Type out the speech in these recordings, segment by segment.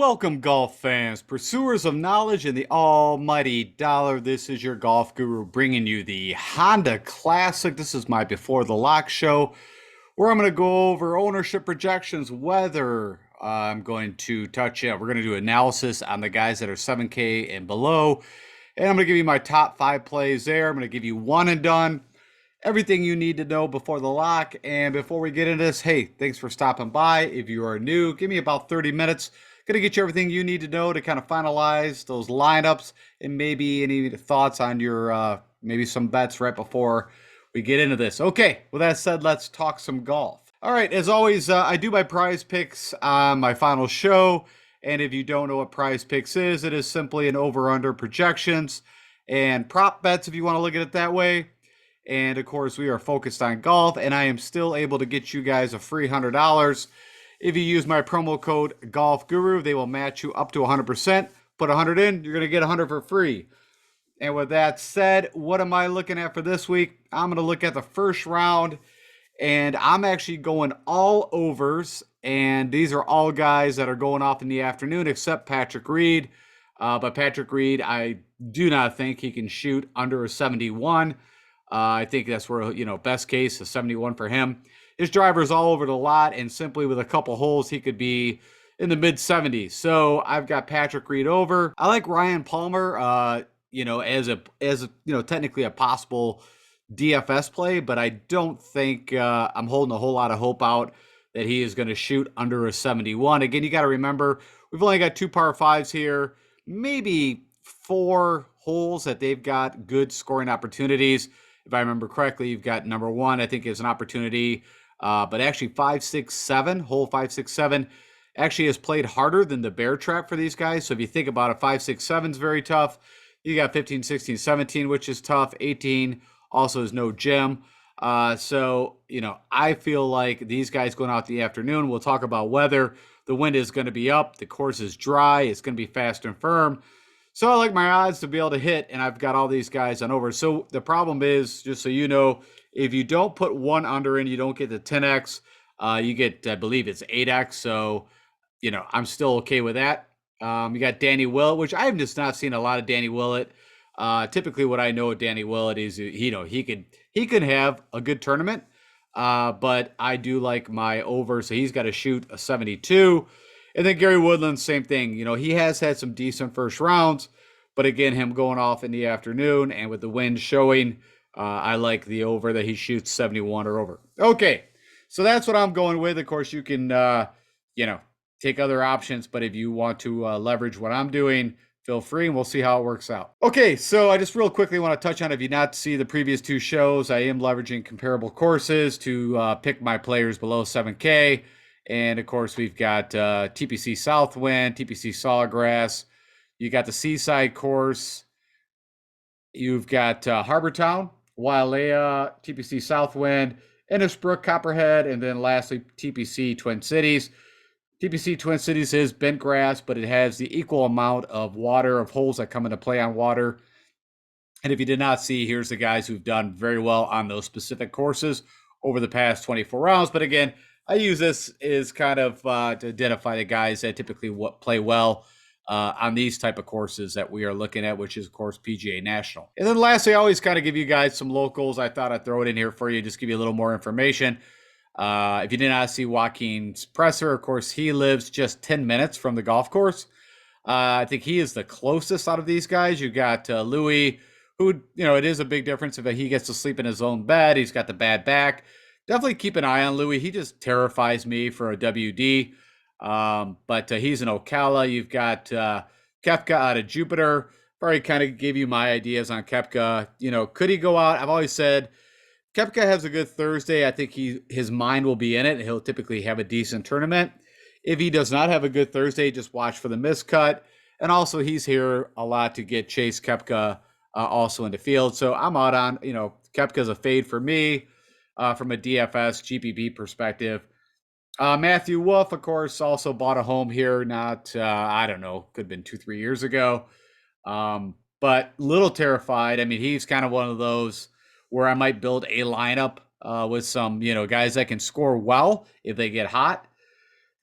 Welcome, golf fans, pursuers of knowledge and the almighty dollar. This is your golf guru bringing you the Honda Classic. This is my Before the Lock show where I'm going to go over ownership projections, whether I'm going to touch it. We're going to do analysis on the guys that are 7K and below. And I'm going to give you my top 5 plays there. I'm going to give you one and done, everything you need to know before the lock. And before we get into this, hey, thanks for stopping by. If you are new, give me about 30 minutes. Going to get you everything you need to know to kind of finalize those lineups and maybe any thoughts on your maybe some bets right before we get into this. Okay, with that said, let's talk some golf. All right, as always, I do my prize picks on my final show. And if you don't know what prize picks is, it is simply an over-under projections and prop bets if you want to look at it that way. And of course, we are focused on golf, and I am still able to get you guys a free $100. If you use my promo code Golf Guru, they will match you up to 100%. Put 100 in, you're going to get 100 for free. And with that said, what am I looking at for this week? I'm going to look at the first round, and I'm actually going all overs. And these are all guys that are going off in the afternoon, except Patrick Reed. But Patrick Reed, I do not think he can shoot under a 71. I think that's where, best case, a 71 for him. His driver's all over the lot, and simply with a couple holes, he could be in the mid-70s. So I've got Patrick Reed over. I like Ryan Palmer, as technically a possible DFS play, but I don't think I'm holding a whole lot of hope out that he is going to shoot under a 71. Again, you got to remember, we've only got 2 par 5s here, maybe 4 holes that they've got good scoring opportunities. If I remember correctly, you've got number 1, I think, is an opportunity. But actually 5, 6, 7, hole 5, 6, 7 actually has played harder than the bear trap for these guys. So if you think about it, 5, 6, 7 is very tough. You got 15, 16, 17, which is tough. 18 also is no gem. So I feel like these guys going out the afternoon, we'll talk about weather. The wind is going to be up. The course is dry. It's going to be fast and firm. So I like my odds to be able to hit, and I've got all these guys on over. So the problem is, just so you know, if you don't put 1 under in, you don't get the 10x. You get, I believe it's 8x. So, I'm still okay with that. You got Danny Willett, which I have just not seen a lot of Danny Willett. Typically what I know of Danny Willett is, he could have a good tournament. But I do like my over. So he's got to shoot a 72. And then Gary Woodland, same thing. He has had some decent first rounds, but again, him going off in the afternoon and with the wind showing, I like the over that he shoots 71 or over. Okay, so that's what I'm going with. Of course, you can, take other options, but if you want to leverage what I'm doing, feel free, and we'll see how it works out. Okay, so I just real quickly want to touch on, if you not see the previous 2 shows, I am leveraging comparable courses to pick my players below 7K. And of course, we've got TPC Southwind, TPC Sawgrass. You got the Seaside course. You've got Harbortown, Wailea, TPC Southwind, Innisbrook, Copperhead, and then lastly, TPC Twin Cities. TPC Twin Cities is bent grass, but it has the equal amount of water, of holes that come into play on water. And if you did not see, here's the guys who've done very well on those specific courses over the past 24 rounds. But again, I use this as kind of to identify the guys that typically play well on these type of courses that we are looking at, which is, of course, PGA National. And then lastly, I always kind of give you guys some locals. I thought I'd throw it in here for you, just give you a little more information. If you did not see Joaquin's presser, of course, he lives just 10 minutes from the golf course. I think he is the closest out of these guys. You got Louis, who, it is a big difference if he gets to sleep in his own bed. He's got the bad back. Definitely keep an eye on Louis. He just terrifies me for a WD. But he's in Ocala. You've got Koepka out of Jupiter. Already kind of gave you my ideas on Koepka. Could he go out? I've always said Koepka has a good Thursday. I think his mind will be in it. He'll typically have a decent tournament. If he does not have a good Thursday, just watch for the miscut. And also, he's here a lot to get Chase Koepka also in the field. So I'm out on, Koepka's a fade for me. From a DFS GPP perspective. Matthew Wolff, of course, also bought a home here, I don't know, could have been 2-3 years ago. But little terrified. I mean, he's kind of one of those where I might build a lineup with some, guys that can score well if they get hot.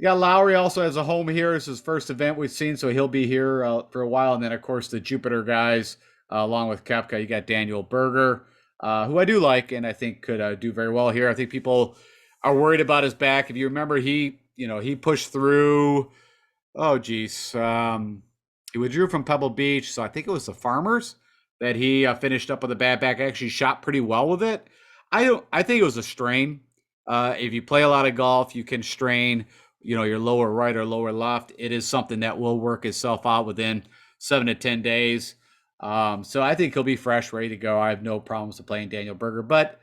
Yeah, Lowry also has a home here. It's his first event we've seen, so he'll be here for a while. And then, of course, the Jupiter guys, along with Kepka, you got Daniel Berger, who I do like and I think could do very well here. I think people are worried about his back. If you remember, he pushed through. Oh, geez. He withdrew from Pebble Beach, so I think it was the Farmers that he finished up with a bad back. Actually, shot pretty well with it. I don't. I think it was a strain. If you play a lot of golf, you can strain. Your lower right or lower left. It is something that will work itself out within 7 to 10 days. So I think he'll be fresh, ready to go. I have no problems with playing Daniel Berger. But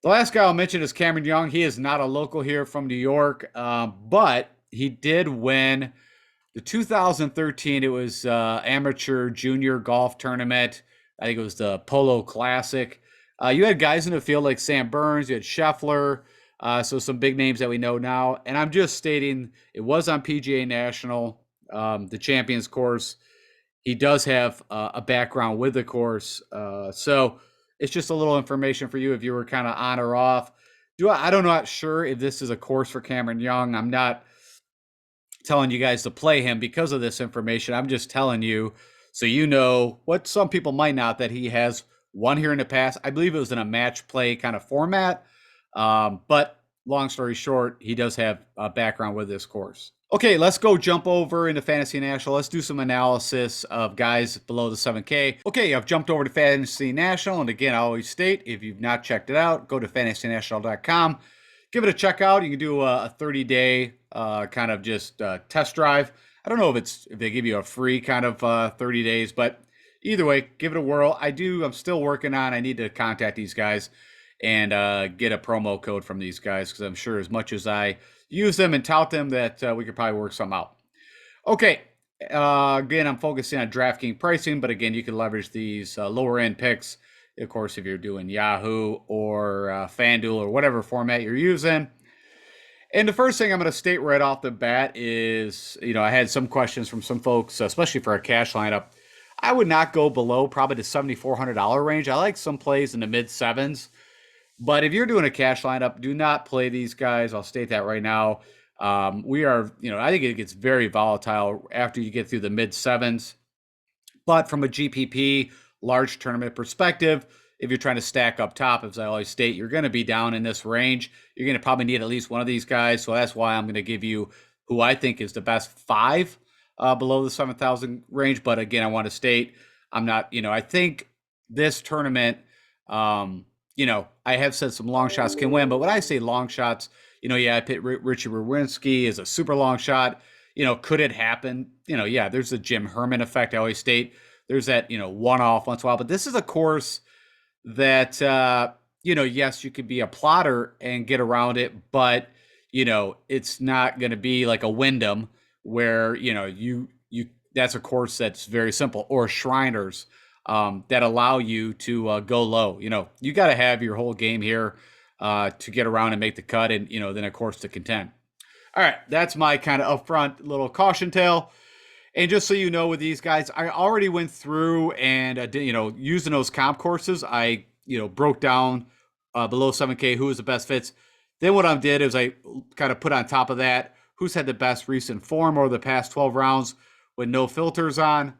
the last guy I'll mention is Cameron Young. He is not a local here from New York, but he did win the 2013. It was amateur junior golf tournament. I think it was the Polo Classic. You had guys in the field like Sam Burns, you had Scheffler, so some big names that we know now. And I'm just stating it was on PGA National, the Champions Course. He does have a background with the course, so it's just a little information for you if you were kind of on or off. I don't know, not sure if this is a course for Cameron Young. I'm not telling you guys to play him because of this information. I'm just telling you so you know what some people might not, that he has won here in the past. I believe it was in a match play kind of format. But long story short, he does have a background with this course. Okay, let's go jump over into Fantasy National. Let's do some analysis of guys below the 7K. Okay, I've jumped over to Fantasy National. And again, I always state, if you've not checked it out, go to fantasynational.com. Give it a check out. You can do a 30-day kind of just test drive. I don't know if they give you a free kind of 30 days, but either way, give it a whirl. I'm still working on. I need to contact these guys and get a promo code from these guys, because I'm sure as much as I use them and tout them, that we could probably work something out. Okay. Again, I'm focusing on DraftKings pricing, but again, you can leverage these lower end picks. Of course, if you're doing Yahoo or FanDuel or whatever format you're using. And the first thing I'm going to state right off the bat is, I had some questions from some folks, especially for a cash lineup. I would not go below probably the $7,400 range. I like some plays in the mid sevens. But if you're doing a cash lineup, do not play these guys. I'll state that right now. I think it gets very volatile after you get through the mid sevens. But from a GPP large tournament perspective, if you're trying to stack up top, as I always state, you're going to be down in this range. You're going to probably need at least one of these guys. So that's why I'm going to give you who I think is the best five below the 7,000 range. But again, I want to state, I'm not, I think this tournament, I have said some long shots can win. But when I say long shots, I picked Richie Rowinski as a super long shot. Could it happen? There's the Jim Herman effect. I always state there's that, one off once in a while. But this is a course that, yes, you could be a plotter and get around it, but, it's not going to be like a Wyndham where, that's a course that's very simple, or Shriners that allow you to go low. You got to have your whole game here to get around and make the cut, and, then, of course, to contend. All right, that's my kind of upfront little caution tale. And just so you know, with these guys, I already went through and, using those comp courses, I, broke down below 7K who was the best fits. Then what I did is I kind of put on top of that who's had the best recent form over the past 12 rounds with no filters on.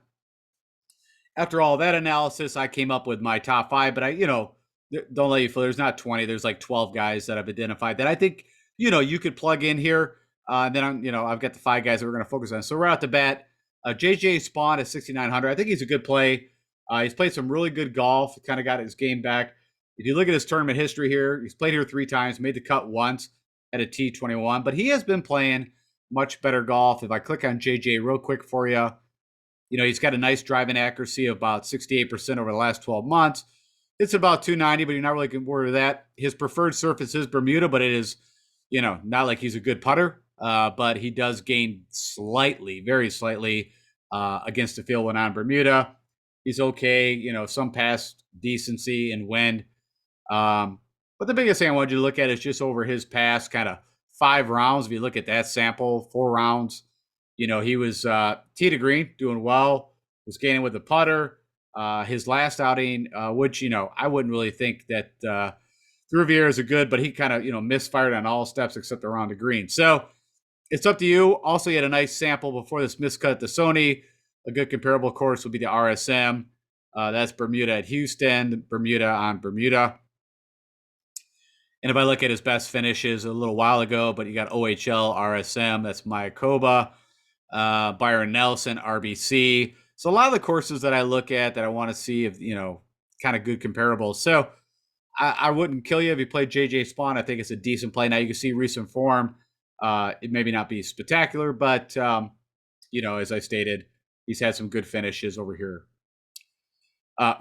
After all that analysis, I came up with my top five, but don't let you fool. There's not 20. There's like 12 guys that I've identified that I think, you could plug in here. And then I've got the five guys that we're going to focus on. So right off the bat, JJ Spawn at 6,900. I think he's a good play. He's played some really good golf. Kind of got his game back. If you look at his tournament history here, he's played here 3 times, made the cut once at a T21, but he has been playing much better golf. If I click on JJ real quick for you, he's got a nice driving accuracy of about 68% over the last 12 months. It's about 290, but you're not really worried with that. His preferred surface is Bermuda, but it is, not like he's a good putter. But he does gain slightly, very slightly, against the field when on Bermuda. He's okay, some past decency and wind. But the biggest thing I wanted you to look at is just over his past kind of 5 rounds. If you look at that sample, 4 rounds, he was tee to green, doing well, was gaining with the putter. His last outing, which, I wouldn't really think that the Riviera is a good, but he kind of, misfired on all steps except around the green. So It's up to you. Also, you had a nice sample before this miscut at the Sony. A good comparable course would be the RSM. That's Bermuda at Houston, Bermuda on Bermuda. And if I look at his best finishes a little while ago, but you got OHL, RSM, that's Mayakoba, Byron Nelson, RBC. So a lot of the courses that I look at that I want to see if, kind of good comparables. So I wouldn't kill you if you played JJ Spawn. I think it's a decent play. Now you can see recent form. It maybe not be spectacular, but, as I stated, he's had some good finishes over here.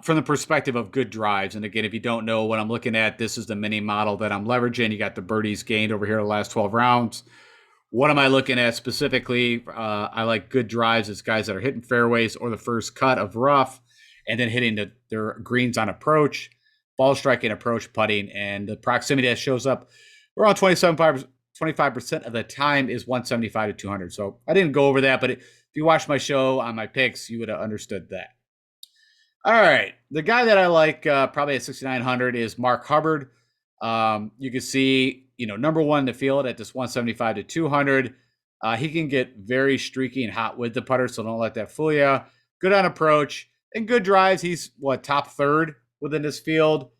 From the perspective of good drives. And again, if you don't know what I'm looking at, this is the mini model that I'm leveraging. You got the birdies gained over here the last 12 rounds. What am I looking at specifically? I like good drives. It's guys that are hitting fairways or the first cut of rough and then hitting their greens on approach, ball striking, approach putting, and the proximity that shows up around 25% of the time is 175 to 200. So I didn't go over that, but if you watched my show on my picks, you would have understood that. All right. The guy that I like probably at 6,900 is Mark Hubbard. You can see, number one in the field at this 175 to 200. He can get very streaky and hot with the putter, so don't let that fool you. Good on approach and good drives. He's, top third within this field.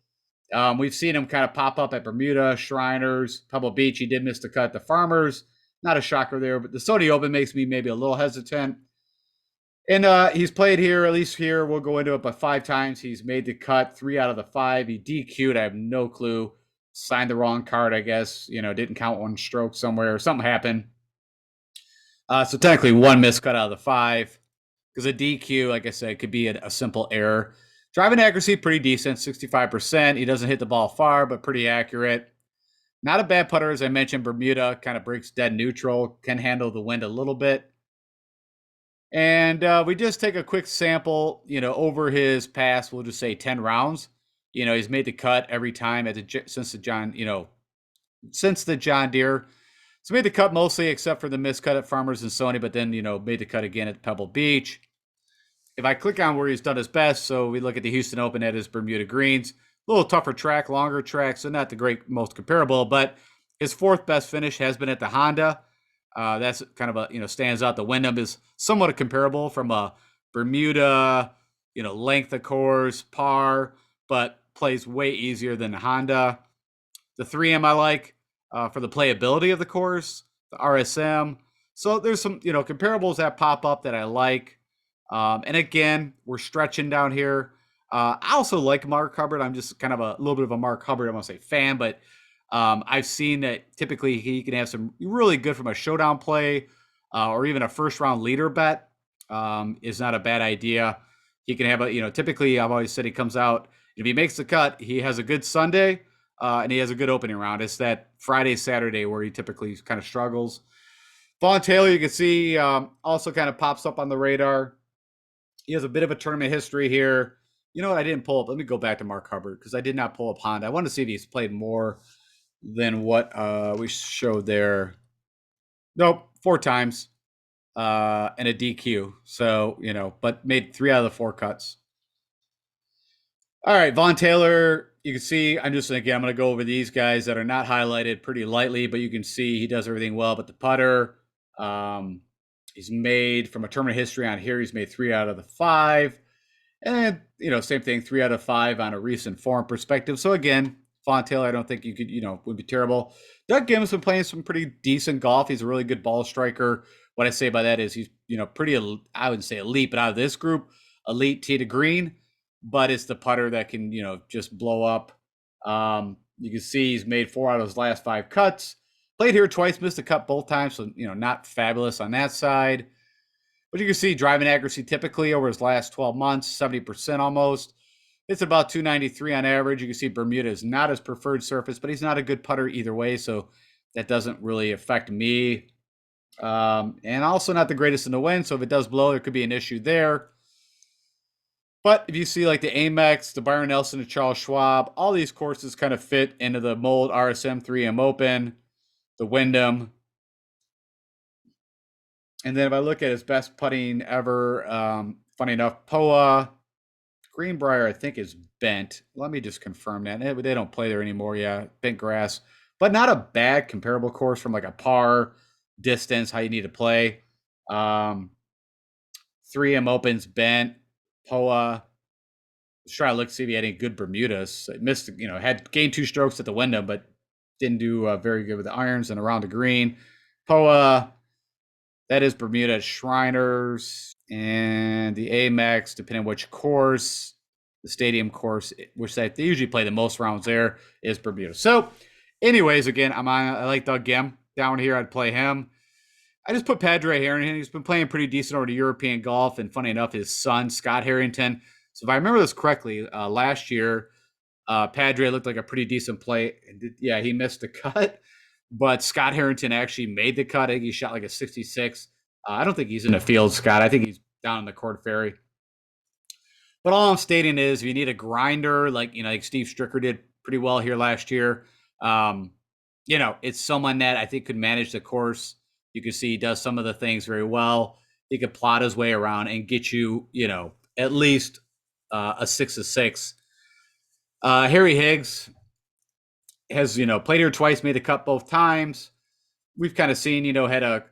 We've seen him kind of pop up at Bermuda, Shriners, Pebble Beach. He did miss the cut at the Farmers. Not a shocker there, but the Sony Open makes me maybe a little hesitant. And he's played here, at least here, we'll go into it, but 5 times. He's made the cut 3 out of the 5. He DQ'd, I have no clue. Signed the wrong card, I guess. Didn't count one stroke somewhere. Something happened. So technically 1 miscut out of the 5. Because a DQ, like I said, could be a simple error. Driving accuracy, pretty decent, 65%. He doesn't hit the ball far, but pretty accurate. Not a bad putter, as I mentioned. Bermuda kind of breaks dead neutral, can handle the wind a little bit. And we just take a quick sample, over his past, we'll just say 10 rounds. He's made the cut every time since the John Deere. So made the cut mostly except for the miscut at Farmers and Sony, but then, made the cut again at Pebble Beach. If I click on where he's done his best, so we look at the Houston Open at his Bermuda greens, a little tougher track, longer track, so not the great most comparable, but his 4th best finish has been at the Honda. That's kind of stands out. The Wyndham is somewhat comparable from a Bermuda, length of course, par, but plays way easier than the Honda. The 3M I like for the playability of the course, the RSM. So there's some, comparables that pop up that I like. And again, we're stretching down here. I also like Mark Hubbard. I'm just kind of a little bit of a Mark Hubbard, I want to say fan, but I've seen that typically he can have some really good from a showdown play or even a first round leader bet is not a bad idea. He can have typically I've always said he comes out, if he makes the cut, he has a good Sunday and he has a good opening round. It's that Friday, Saturday where he typically kind of struggles. Vaughn Taylor, you can see also kind of pops up on the radar. He has a bit of a tournament history here. You know what? I didn't pull up. Let me go back to Mark Hubbard because I did not pull up Honda. I want to see if he's played more than what we showed there. Nope, 4 times and a DQ. So, but made 3 out of the 4 cuts. All right, Vaughn Taylor, you can see, I'm going to go over these guys that are not highlighted pretty lightly, but you can see he does everything well. But the putter, he's made from a tournament history on here, he's made 3 out of the 5. And, same thing, 3 out of 5 on a recent form perspective. So again, Vaughn Taylor, I don't think you could, would be terrible. Doug Gibbons been playing some pretty decent golf. He's a really good ball striker. What I say by that is he's, pretty, I wouldn't say elite, but out of this group, elite tee to green. But it's the putter that can, just blow up. You can see he's made 4 out of his last 5 cuts. Played here twice, missed a cut both times. So, not fabulous on that side. But you can see driving accuracy typically over his last 12 months, 70% almost. It's about 293 on average. You can see Bermuda is not his preferred surface, but he's not a good putter either way, so that doesn't really affect me. And also not the greatest in the wind, so if it does blow, there could be an issue there. But if you see like the Amex, the Byron Nelson, the Charles Schwab, all these courses kind of fit into the mold. RSM 3M Open, the Wyndham. And then if I look at his best putting ever, funny enough, POA, Greenbrier, I think, is bent. Let me just confirm that. They don't play there anymore. Yeah, bent grass. But not a bad comparable course from like a par distance, how you need to play. Um, 3M opens bent, Poa. Let's try to look see if he had any good Bermudas. It missed, had gained 2 strokes at the Wyndham, but didn't do very good with the irons and around the green. Poa, that is Bermuda at Shriners, and the Amex, depending on which course, the stadium course, which they usually play the most rounds there, is Bermuda. So, anyways, again, I like Doug Gem down here. I'd play him. I just put Padre Harrington. He's been playing pretty decent over to European golf, and funny enough, his son Scott Harrington. So if I remember this correctly, last year Padre looked like a pretty decent play. Yeah, he missed the cut, but Scott Harrington actually made the cut. I think he shot like a 66. I don't think he's in the field, Scott. I think he's down in the Court Ferry. But all I'm stating is, if you need a grinder, like Steve Stricker did pretty well here last year, um, it's someone that I think could manage the course. You can see he does some of the things very well. He could plot his way around and get you, at least a 6 of 6. Harry Higgs has, played here twice, made the cut both times. We've kind of seen, had a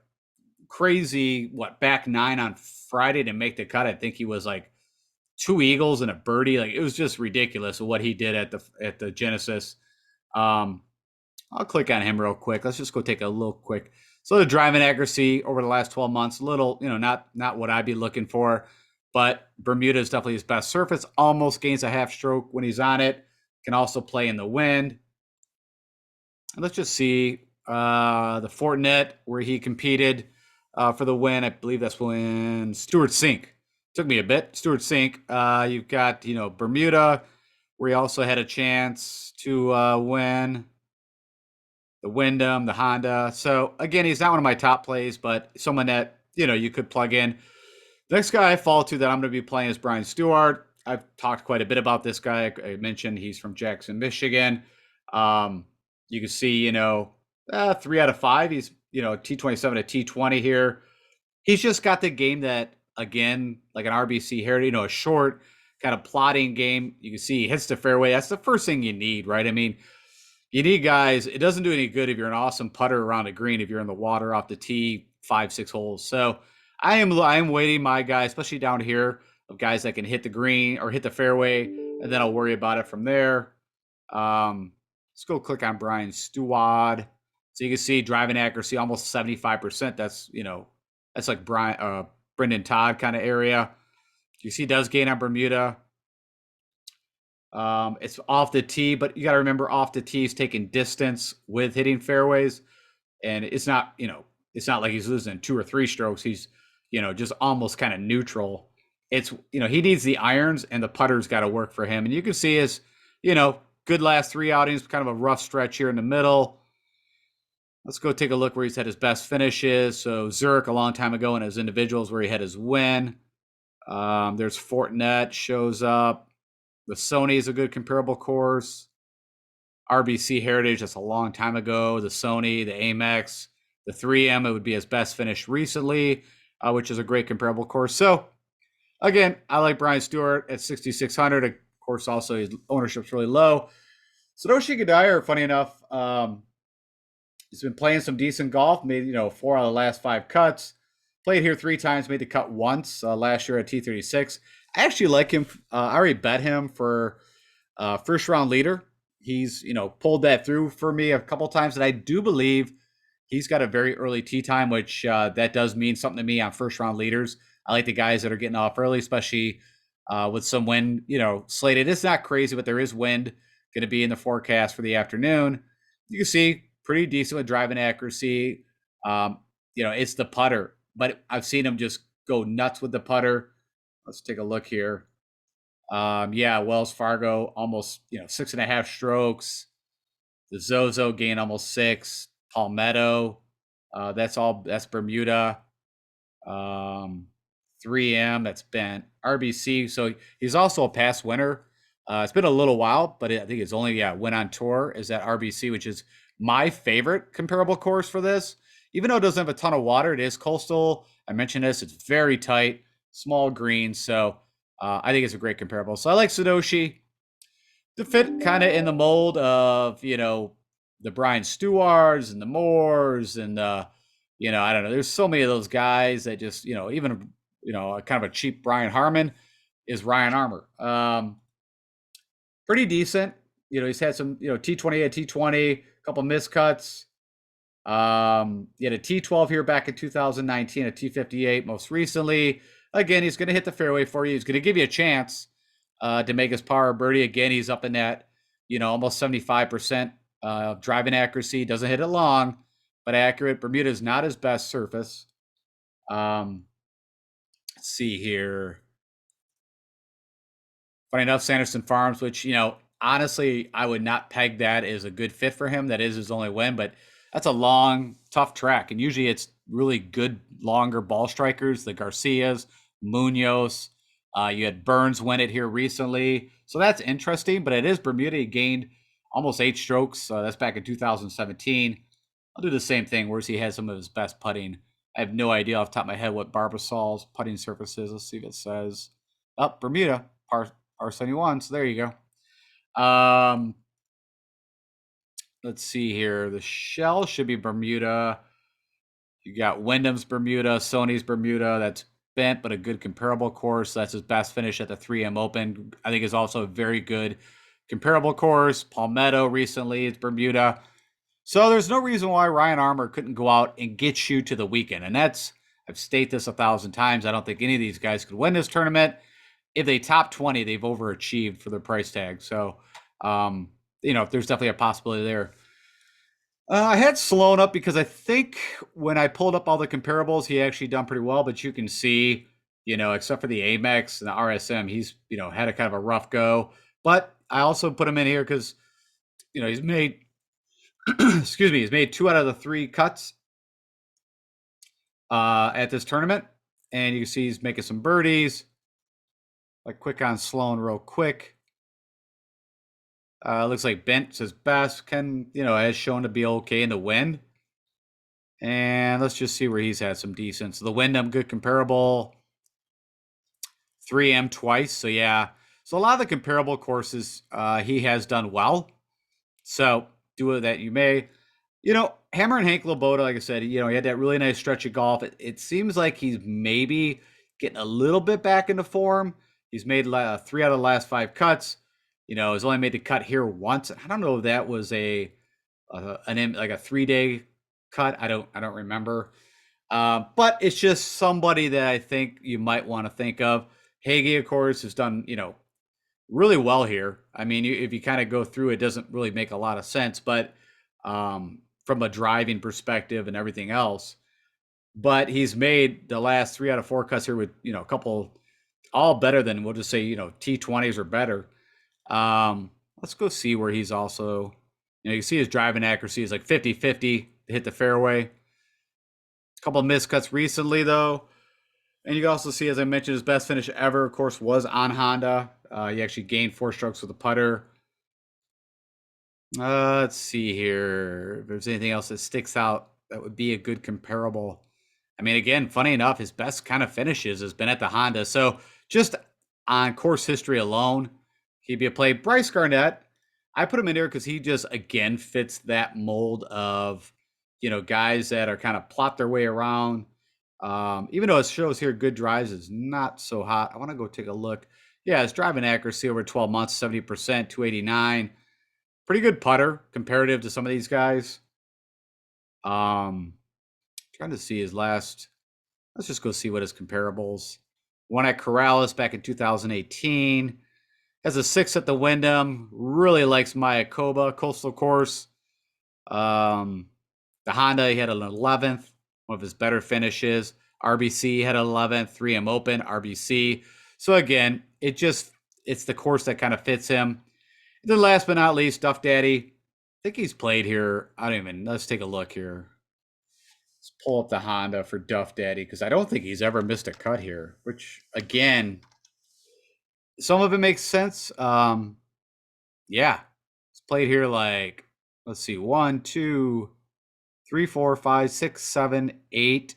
crazy back 9 on Friday to make the cut. I think he was like 2 eagles and a birdie. Like, it was just ridiculous what he did at the Genesis. I'll click on him real quick. Let's just go take a little quick. So the driving accuracy over the last 12 months, a little, not what I'd be looking for, but Bermuda is definitely his best surface. Almost gains a half stroke when he's on it. Can also play in the wind. And let's just see the Fortinet where he competed for the win. I believe that's when Stewart Sink. Took me a bit. Stewart Sink. You've got, Bermuda, where he also had a chance to win. The Wyndham, the Honda. So again, he's not one of my top plays, but someone that, you could plug in. The next guy I fall to that I'm going to be playing is Brian Stewart. I've talked quite a bit about this guy. I mentioned he's from Jackson, Michigan. You can see, 3 out of 5. He's, T27 to T20 here. He's just got the game that, again, like an RBC Heritage, a short kind of plotting game. You can see he hits the fairway. That's the first thing you need, right? I mean, you need guys. It doesn't do any good if you're an awesome putter around a green if you're in the water off the tee 5-6 holes. So I am waiting my guy, especially down here, of guys that can hit the green or hit the fairway, and then I'll worry about it from there. Let's go click on Brian Stewart. So you can see driving accuracy almost 75%. That's like Brendan Todd kind of area. You see, he does gain on Bermuda. It's off the tee, but you got to remember, off the tee is taking distance with hitting fairways, and it's not like he's losing 2 or 3 strokes. He's just almost kind of neutral. It's he needs the irons, and the putter's got to work for him. And you can see his good last 3 outings, kind of a rough stretch here in the middle. Let's go take a look where he's had his best finishes. So Zurich a long time ago in his individuals where he had his win. There's Fortinet shows up. The Sony is a good comparable course. RBC Heritage, that's a long time ago. The Sony, the Amex, the 3M, it would be his best finish recently, which is a great comparable course. So, again, I like Brian Stewart at 6,600. Of course, also his ownership's really low. Satoshi Kodaira, funny enough, he's been playing some decent golf, made 4 out of the last 5 cuts. Played here 3 times, made the cut once last year at T36. I actually like him. I already bet him for first round leader. He's pulled that through for me a couple times, and I do believe he's got a very early tee time, which that does mean something to me on first round leaders. I like the guys that are getting off early, especially with some wind slated. It's not crazy, but there is wind going to be in the forecast for the afternoon. You can see pretty decent with driving accuracy. It's the putter, but I've seen him just go nuts with the putter. Let's take a look here. Wells Fargo, almost 6.5 strokes. The Zozo gain almost 6. Palmetto, that's Bermuda. 3M, that's bent. RBC, so he's also a past winner. It's been a little while, but I think it's only win on tour is that RBC, which is my favorite comparable course for this. Even though it doesn't have a ton of water, it is coastal. I mentioned this; it's very tight, small greens, so I think it's a great comparable. So I like Satoshi to fit kind of in the mold of the Brian Stewarts and the Moores and I don't know. There's so many of those guys that just, even, kind of a cheap Brian Harmon is Ryan Armour. Pretty decent. He's had some, T20 at T20, a couple miscuts. He had a T12 here back in 2019, a T58 most recently. Again, he's going to hit the fairway for you. He's going to give you a chance to make his par birdie. Again, he's up in that, almost 75% driving accuracy. Doesn't hit it long, but accurate. Bermuda is not his best surface. Let's see here. Funny enough, Sanderson Farms, which, honestly, I would not peg that as a good fit for him. That is his only win, but that's a long, tough track. And usually it's really good, longer ball strikers, the Garcias, Munoz. You had Burns win it here recently. So that's interesting, but it is Bermuda. He gained almost 8 strokes. That's back in 2017. I'll do the same thing, whereas he has some of his best putting. I have no idea off the top of my head what Barbasol's putting surface is. Let's see if it says. Oh, Bermuda, R71. So there you go. Let's see here. The shell should be Bermuda. You got Wyndham's Bermuda, Sony's Bermuda. That's bent, but a good comparable course. That's his best finish at the 3M Open. I think is also a very good comparable course. Palmetto recently, it's Bermuda. So there's no reason why Ryan Armour couldn't go out and get you to the weekend. And I've stated this 1,000 times. I don't think any of these guys could win this tournament. If they top 20, they've overachieved for their price tag. So, there's definitely a possibility there. I had Sloan up because I think when I pulled up all the comparables, he actually done pretty well. But you can see, except for the Amex and the RSM, he's, had a kind of a rough go. But I also put him in here because, he's made, excuse me, he's made 2 out of the 3 cuts at this tournament. And you can see he's making some birdies. Like quick on Sloan real quick. Looks like Bent's his best. Ken, has shown to be okay in the wind. And let's just see where he's had some decent. So the Wyndham, good comparable. 3M twice. So yeah. So a lot of the comparable courses he has done well. So do with that you may. Hammer and Hank Laboda, like I said, he had that really nice stretch of golf. It seems like he's maybe getting a little bit back into form. He's made 3 out of the last 5 cuts. He's only made the cut here once. I don't know if that was like a 3-day cut. I don't remember. But it's just somebody that I think you might want to think of. Hagee, of course, has done really well here. I mean, if you kind of go through, it doesn't really make a lot of sense, but from a driving perspective and everything else. But he's made the last 3 out of 4 cuts here with a couple all better than, we'll just say, T20s or better. Let's go see where he's also, you can see his driving accuracy is like 50-50 to hit the fairway. A couple of miscuts recently, though. And you can also see, as I mentioned, his best finish ever, of course, was on Honda. He actually gained 4 strokes with the putter. Let's see here. If there's anything else that sticks out that would be a good comparable. I mean, again, funny enough, his best kind of finishes has been at the Honda. So just on course history alone, he'd be a play. Bryce Garnett, I put him in here because he just, again, fits that mold of, guys that are kind of plot their way around. Even though it shows here good drives is not so hot. I want to go take a look. Yeah, his driving accuracy over 12 months, 70%, 289. Pretty good putter comparative to some of these guys. Trying to see his last. Let's just go see what his comparables. One at Corrales back in 2018. Has a 6 at the Wyndham. Really likes Mayakoba Coastal Course. The Honda, he had an 11th. One of his better finishes. RBC had an 11th. 3M Open, RBC. So again, it's the course that kind of fits him. And then last but not least, Duff Daddy. I think he's played here. Let's take a look here. Let's pull up the Honda for Duff Daddy because I don't think he's ever missed a cut here, which, again, some of it makes sense. Yeah. It's played here like, let's see, 1, 2, 3, 4, 5, 6, 7, 8,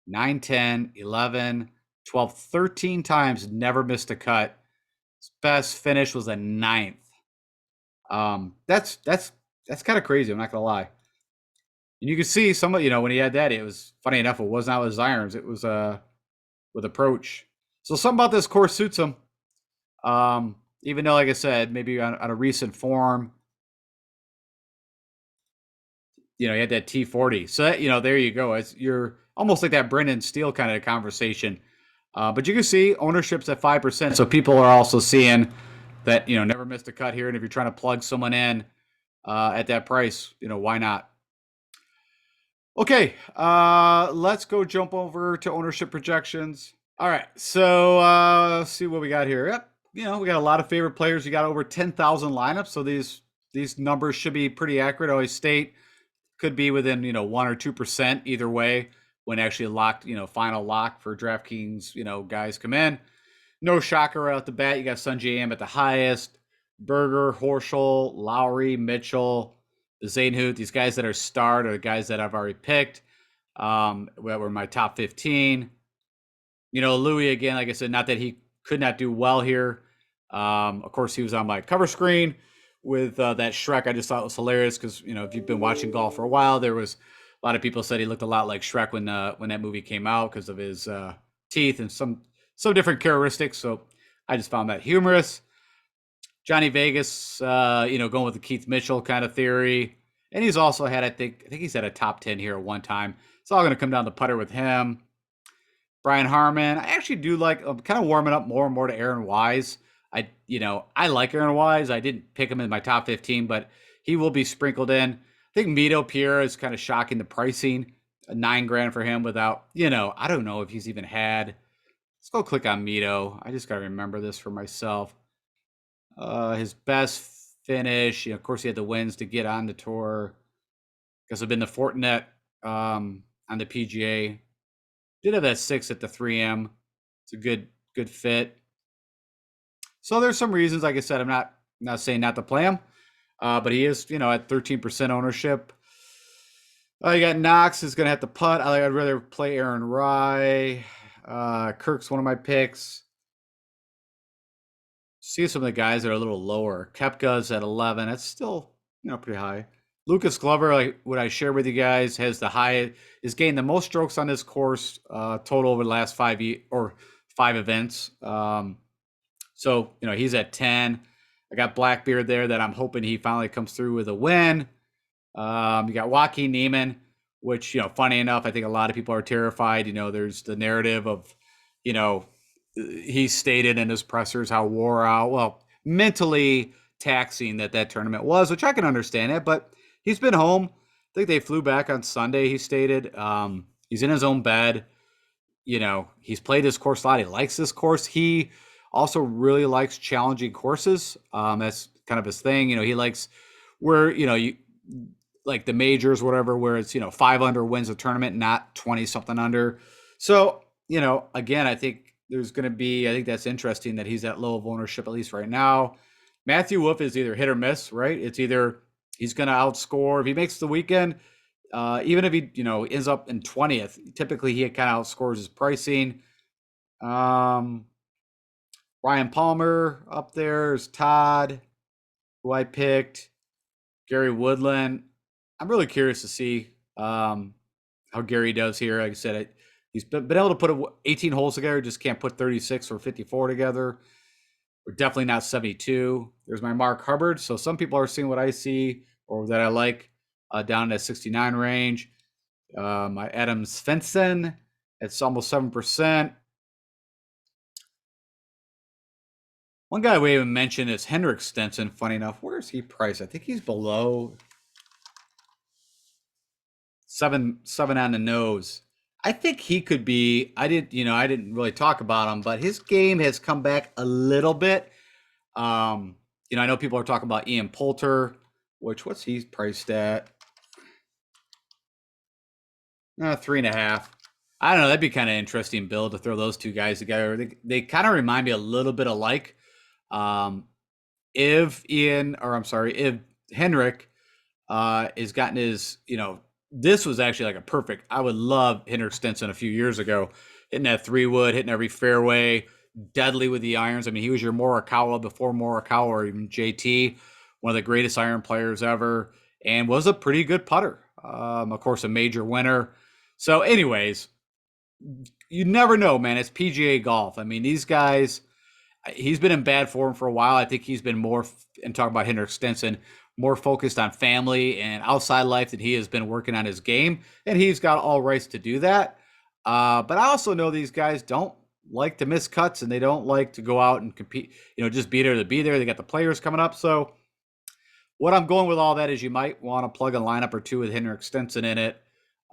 9, 10, 11, 12, 13 times, never missed a cut. His best finish was a 9th. That's kind of crazy. I'm not gonna lie. And you can see some of, when he had that, it was funny enough, it wasn't out with his irons. It was with approach. So something about this course suits him. Even though, like I said, maybe on a recent form, he had that T40. So that, there you go. You're almost like that Brendan Steele kind of conversation. But you can see ownership's at 5%. So people are also seeing that, never missed a cut here. And if you're trying to plug someone in at that price, why not? Okay, let's go jump over to ownership projections. All right, so let's see what we got here. Yep, we got a lot of favorite players. You got over 10,000 lineups, so these numbers should be pretty accurate. I always state could be within 1 or 2% either way when actually locked, final lock for DraftKings, guys come in. No shocker right out the bat. You got Sungjae Im at the highest, Berger, Horschel, Lowry, Mitchell, Zaynhoot. These guys that are starred are the guys that I've already picked. Were my top 15. Louis, again, like I said, not that he could not do well here. Of course, he was on my cover screen with that Shrek. I just thought it was hilarious because, if you've been watching golf for a while, there was a lot of people said he looked a lot like Shrek when that movie came out because of his teeth and some different characteristics. So I just found that humorous. Johnny Vegas, going with the Keith Mitchell kind of theory. And he's also had, I think he's had a top 10 here at one time. It's all going to come down to putter with him. Brian Harman. I actually do like, I'm kind of warming up more and more to Aaron Wise. I like Aaron Wise. I didn't pick him in my top 15, but he will be sprinkled in. I think Mito Pierre is kind of shocking the pricing. $9,000 for him without, I don't know if he's even had. Let's go click on Mito. I just got to remember this for myself. His best finish, of course, he had the wins to get on the tour. Because I've been the Fortinet on the PGA. Did have that 6 at the 3M. It's a good fit. So there's some reasons, like I said, I'm not saying not to play him, but he is, at 13% ownership. You got Knox is going to have to putt. I'd rather play Aaron Rye. Kirk's one of my picks. See some of the guys that are a little lower. Koepka's at 11. That's still, pretty high. Lucas Glover, like what I shared with you guys, has is gained the most strokes on this course total over the last 5 events. So he's at 10. I got Blackbeard there that I'm hoping he finally comes through with a win. You got Joaquin Niemann, which funny enough, I think a lot of people are terrified. There's the narrative of, he stated in his pressers how wore out, well, mentally taxing that tournament was, which I can understand it, but he's been home. I think they flew back on Sunday, he stated. He's in his own bed. He's played this course a lot. He likes this course. He also really likes challenging courses. That's kind of his thing. He likes where, you like the majors, whatever, where it's, 5 under wins a tournament, not 20 something under. So, again, I think I think that's interesting that he's at low of ownership, at least right now. Matthew Wolff is either hit or miss, right? It's either he's going to outscore. If he makes the weekend, even if he, ends up in 20th, typically he kind of outscores his pricing. Ryan Palmer up there is Todd, who I picked. Gary Woodland. I'm really curious to see how Gary does here. Like I said, he's been able to put 18 holes together, just can't put 36 or 54 together. We're definitely not 72. There's my Mark Hubbard. So some people are seeing what I see or that I like down in that 69 range. My Adam Svensson, it's almost 7%. One guy we haven't mentioned is Henrik Stenson. Funny enough, where is he priced? I think he's below 7 on the nose. I think he could be. I didn't really talk about him, but his game has come back a little bit. I know people are talking about Ian Poulter, what's he priced at? 3.5. I don't know. That'd be kind of interesting, Bill, to throw those two guys together. They kind of remind me a little bit alike. If Henrik has gotten his, this was actually like a perfect. I would love Henrik Stenson a few years ago, hitting that 3-wood, hitting every fairway, deadly with the irons. I mean, he was your Morikawa before Morikawa or even JT, one of the greatest iron players ever, and was a pretty good putter. Of course, a major winner. So, anyways, you never know, man. It's PGA golf. I mean, these guys, he's been in bad form for a while. I think he's been more, and talking about Henrik Stenson, more focused on family and outside life than he has been working on his game. And he's got all rights to do that. But I also know these guys don't like to miss cuts and they don't like to go out and compete, just be there to be there. They got the players coming up. So, what I'm going with all that is you might want to plug a lineup or two with Henrik Stenson in it,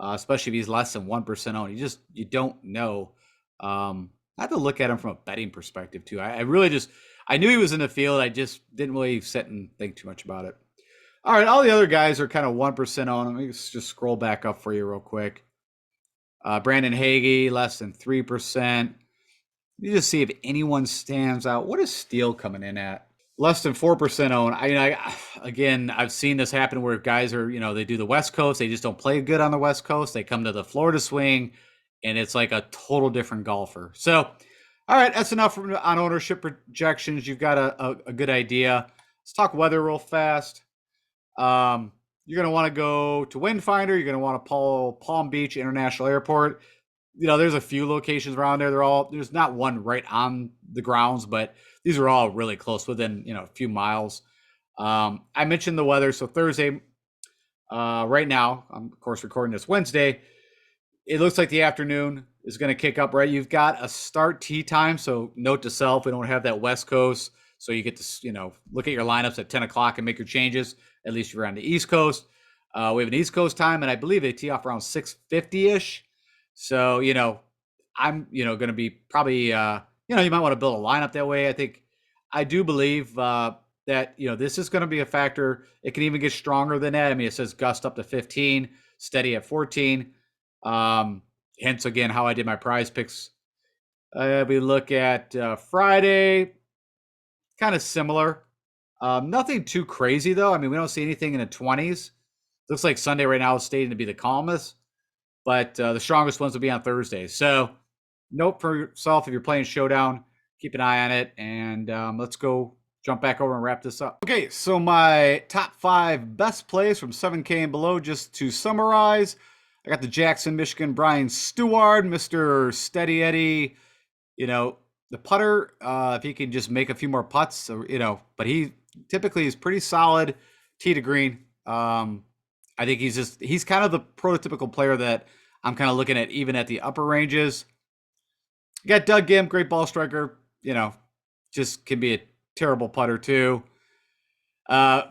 especially if he's less than 1% owned. You don't know. I have to look at him from a betting perspective too. I really I knew he was in the field. I just didn't really sit and think too much about it. All right, all the other guys are kind of 1% owned. Let me just scroll back up for you real quick. Brandon Hagee, less than 3%. You just see if anyone stands out. What is Steele coming in at? Less than 4% owned. Again, I've seen this happen where guys are, they do the West Coast. They just don't play good on the West Coast. They come to the Florida swing, and it's like a total different golfer. So, all right, that's enough on ownership projections. You've got a good idea. Let's talk weather real fast. You're going to want to go to Windfinder. You're going to want to follow Palm Beach International Airport. There's a few locations around there. There's not one right on the grounds, but these are all really close, within, a few miles. I mentioned the weather. So Thursday, right now, I'm of course recording this Wednesday. It looks like the afternoon is going to kick up, right? You've got a start tee time. So note to self, we don't have that West Coast. So you get to, look at your lineups at 10 o'clock and make your changes. At least you're on the East Coast. We have an East Coast time, and I believe they tee off around 6:50-ish. So, I'm, going to be probably, you might want to build a lineup that way. I do believe that, this is going to be a factor. It can even get stronger than that. I mean, it says gust up to 15, steady at 14. Hence, again, how I did my prize picks. We look at Friday, kind of similar. Nothing too crazy, though. I mean, we don't see anything in the 20s. Looks like Sunday right now is stating to be the calmest. But the strongest ones will be on Thursday. So note for yourself, if you're playing Showdown, keep an eye on it. And let's go jump back over and wrap this up. Okay, so my top 5 best plays from 7K and below, just to summarize. I got the Jackson, Michigan, Brian Stewart, Mr. Steady Eddie. The putter, if he can just make a few more putts, but he typically is pretty solid tee to green. I think he's kind of the prototypical player that I'm kind of looking at even at the upper ranges. You got Doug Gim, great ball striker, just can be a terrible putter too.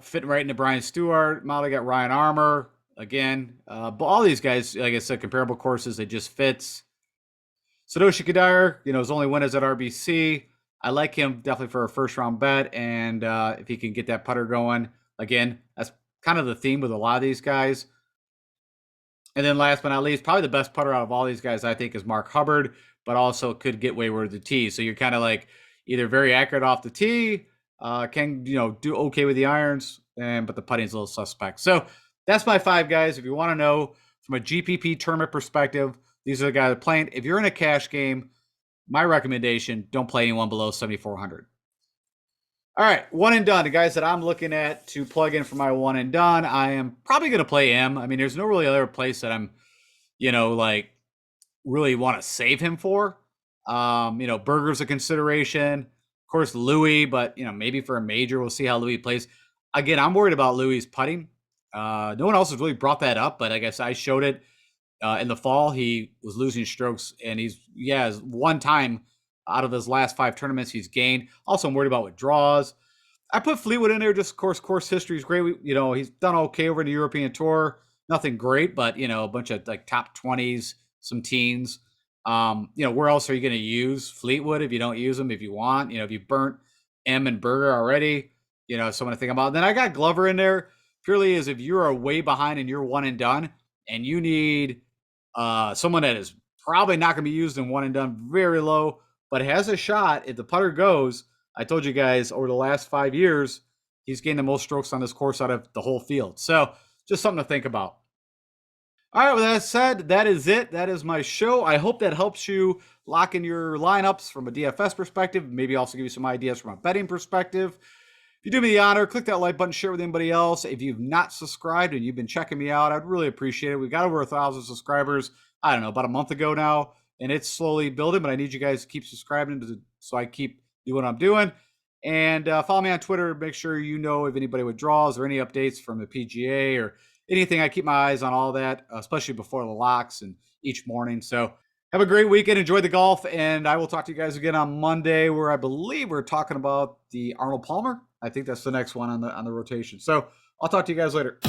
Fitting right into Brian Stewart. Molly got Ryan Armour again. But all these guys, like I said, comparable courses, they just fits. Satoshi Kodaira, his only win is at RBC. I like him definitely for a first round bet. And if he can get that putter going, again, that's kind of the theme with a lot of these guys. And then last but not least, probably the best putter out of all these guys, I think, is Mark Hubbard, but also could get wayward the tee. So you're kind of like either very accurate off the tee, can, do okay with the irons, but the putting's a little suspect. So that's my 5 guys. If you want to know from a GPP tournament perspective, these are the guys that are playing. If you're in a cash game, my recommendation, don't play anyone below 7,400. All right, one and done. The guys that I'm looking at to plug in for my one and done, I am probably going to play him. I mean, there's no really other place that I'm, really want to save him for. Berger's a consideration. Of course, Louis, but, maybe for a major, we'll see how Louis plays. Again, I'm worried about Louis' putting. No one else has really brought that up, but I guess I showed it in the fall. He was losing strokes, and he's one time out of his last 5 tournaments he's gained. Also, I'm worried about withdrawals. I put Fleetwood in there just, of course history is great. He's done okay over the European Tour. Nothing great, but, a bunch of like top 20s, some teens. Where else are you going to use Fleetwood if you don't use them if you want? If you burnt M and Berger already, someone to think about. Then I got Glover in there purely as if you're way behind and you're one and done and you need someone that is probably not going to be used in one and done very low, but has a shot. If the putter goes, I told you guys over the last 5 years, he's gained the most strokes on this course out of the whole field. So just something to think about. All right, with that said, that is it. That is my show. I hope that helps you lock in your lineups from a DFS perspective, maybe also give you some ideas from a betting perspective. If you do me the honor, click that like button, share with anybody else. If you've not subscribed and you've been checking me out, I'd really appreciate it. We got over 1,000 subscribers, I don't know, about a month ago now, and it's slowly building, but I need you guys to keep subscribing so I keep doing what I'm doing. And follow me on Twitter. Make sure you know if anybody withdraws or any updates from the PGA or anything. I keep my eyes on all that, especially before the locks and each morning. So have a great weekend. Enjoy the golf. And I will talk to you guys again on Monday, where I believe we're talking about the Arnold Palmer. I think that's the next one on the rotation. So I'll talk to you guys later.